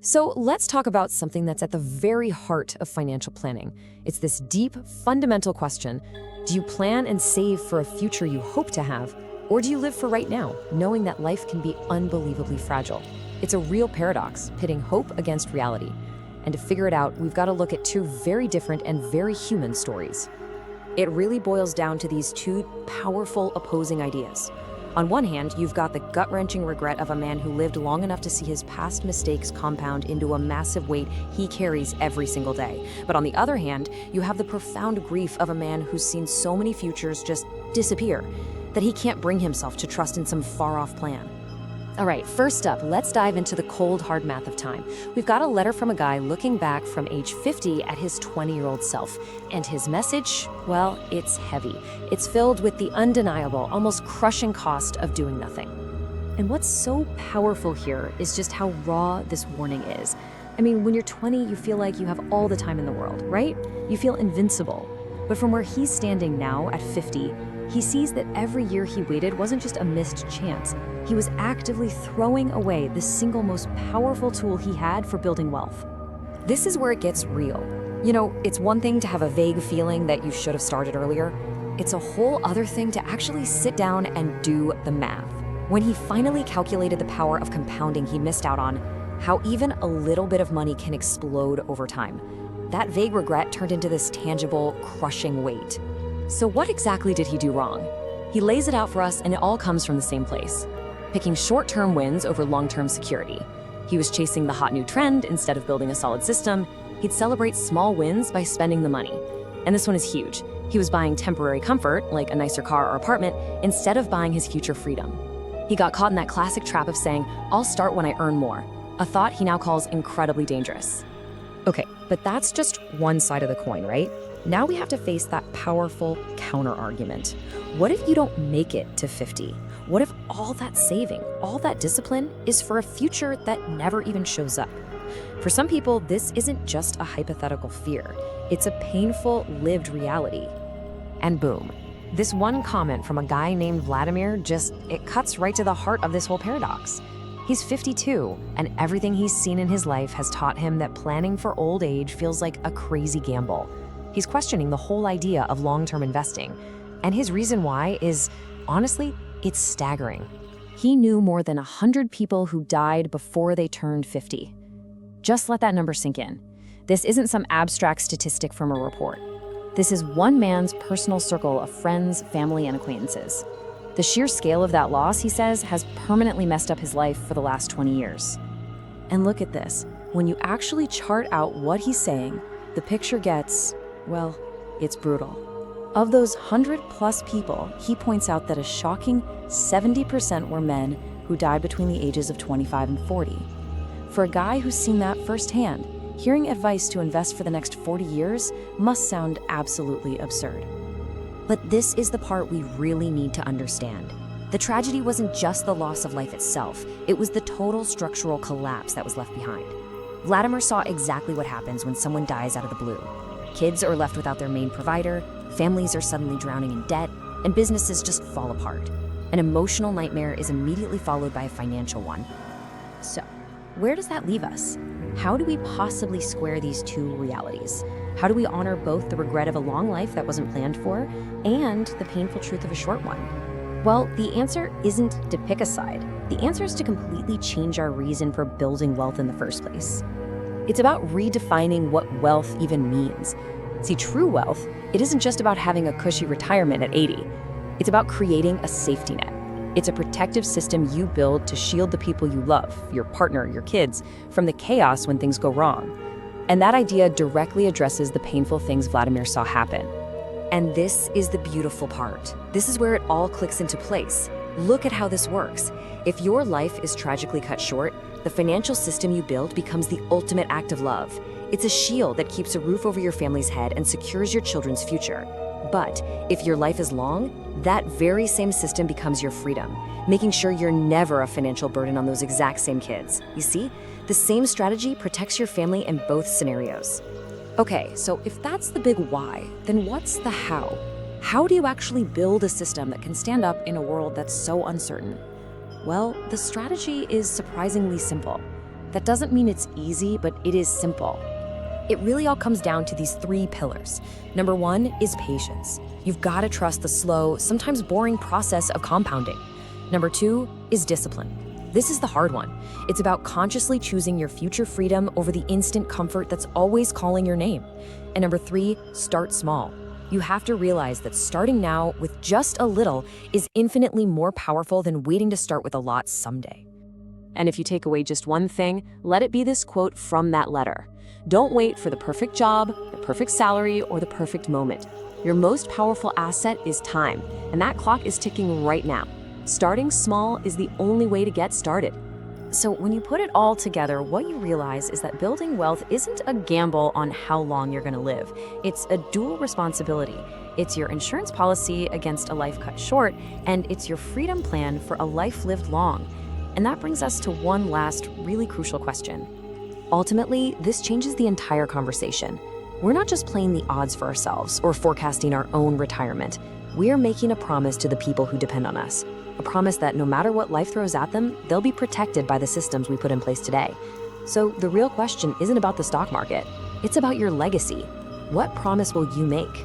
So let's talk about something that's at the very heart of financial planning. It's this deep, fundamental question. Do you plan and save for a future you hope to have, or do you live for right now, knowing that life can be unbelievably fragile? It's a real paradox, pitting hope against reality. And to figure it out, we've got to look at two very different and very human stories. It really boils down to these two powerful opposing ideas. On one hand, you've got the gut-wrenching regret of a man who lived long enough to see his past mistakes compound into a massive weight he carries every single day. But on the other hand, you have the profound grief of a man who's seen so many futures just disappear that he can't bring himself to trust in some far-off plan. All right, first up, let's dive into the cold, hard math of time. We've got a letter from a guy looking back from age 50 at his 20-year-old self. And his message, well, it's heavy. It's filled with the undeniable, almost crushing cost of doing nothing. And what's so powerful here is just how raw this warning is. I mean, when you're 20, you feel like you have all the time in the world, right? You feel invincible. But from where he's standing now at 50, he sees that every year he waited wasn't just a missed chance. He was actively throwing away the single most powerful tool he had for building wealth. This is where it gets real. You know, it's one thing to have a vague feeling that you should have started earlier. It's a whole other thing to actually sit down and do the math. When he finally calculated the power of compounding he missed out on, how even a little bit of money can explode over time, that vague regret turned into this tangible, crushing weight. So what exactly did he do wrong? He lays it out for us, and it all comes from the same place. Picking short-term wins over long-term security. He was chasing the hot new trend instead of building a solid system. He'd celebrate small wins by spending the money. And this one is huge. He was buying temporary comfort, like a nicer car or apartment, instead of buying his future freedom. He got caught in that classic trap of saying, "I'll start when I earn more," a thought he now calls incredibly dangerous. Okay, but that's just one side of the coin, right? Now we have to face that powerful counter-argument. What if you don't make it to 50? What if all that saving, all that discipline is for a future that never even shows up? For some people, this isn't just a hypothetical fear. It's a painful, lived reality. And boom, this one comment from a guy named Vladimir it cuts right to the heart of this whole paradox. He's 52, and everything he's seen in his life has taught him that planning for old age feels like a crazy gamble. He's questioning the whole idea of long-term investing. And his reason why is, honestly, it's staggering. He knew more than 100 people who died before they turned 50. Just let that number sink in. This isn't some abstract statistic from a report. This is one man's personal circle of friends, family, and acquaintances. The sheer scale of that loss, he says, has permanently messed up his life for the last 20 years. And look at this. When you actually chart out what he's saying, the picture gets, well, it's brutal. Of those 100+ people, he points out that a shocking 70% were men who died between the ages of 25 and 40. For a guy who's seen that firsthand, hearing advice to invest for the next 40 years must sound absolutely absurd. But this is the part we really need to understand. The tragedy wasn't just the loss of life itself, it was the total structural collapse that was left behind. Vladimir saw exactly what happens when someone dies out of the blue. Kids are left without their main provider, families are suddenly drowning in debt, and businesses just fall apart. An emotional nightmare is immediately followed by a financial one. So, where does that leave us? How do we possibly square these two realities? How do we honor both the regret of a long life that wasn't planned for and the painful truth of a short one? Well, the answer isn't to pick a side. The answer is to completely change our reason for building wealth in the first place. It's about redefining what wealth even means. See, true wealth, it isn't just about having a cushy retirement at 80. It's about creating a safety net. It's a protective system you build to shield the people you love, your partner, your kids, from the chaos when things go wrong. And that idea directly addresses the painful things Vladimir saw happen. And this is the beautiful part. This is where it all clicks into place. Look at how this works. If your life is tragically cut short, the financial system you build becomes the ultimate act of love. It's a shield that keeps a roof over your family's head and secures your children's future. But if your life is long, that very same system becomes your freedom, making sure you're never a financial burden on those exact same kids. You see, the same strategy protects your family in both scenarios. Okay, so if that's the big why, then what's the how? How do you actually build a system that can stand up in a world that's so uncertain? Well, the strategy is surprisingly simple. That doesn't mean it's easy, but it is simple. It really all comes down to these 3 pillars. Number 1 is patience. You've got to trust the slow, sometimes boring process of compounding. Number 2 is discipline. This is the hard one. It's about consciously choosing your future freedom over the instant comfort that's always calling your name. And number 3, start small. You have to realize that starting now with just a little is infinitely more powerful than waiting to start with a lot someday. And if you take away just one thing, let it be this quote from that letter. Don't wait for the perfect job, the perfect salary, or the perfect moment. Your most powerful asset is time, and that clock is ticking right now. Starting small is the only way to get started. So when you put it all together, what you realize is that building wealth isn't a gamble on how long you're going to live. It's a dual responsibility. It's your insurance policy against a life cut short, and it's your freedom plan for a life lived long. And that brings us to one last really crucial question. Ultimately, this changes the entire conversation. We're not just playing the odds for ourselves or forecasting our own retirement. We're making a promise to the people who depend on us. A promise that no matter what life throws at them, they'll be protected by the systems we put in place today. So the real question isn't about the stock market. It's about your legacy. What promise will you make?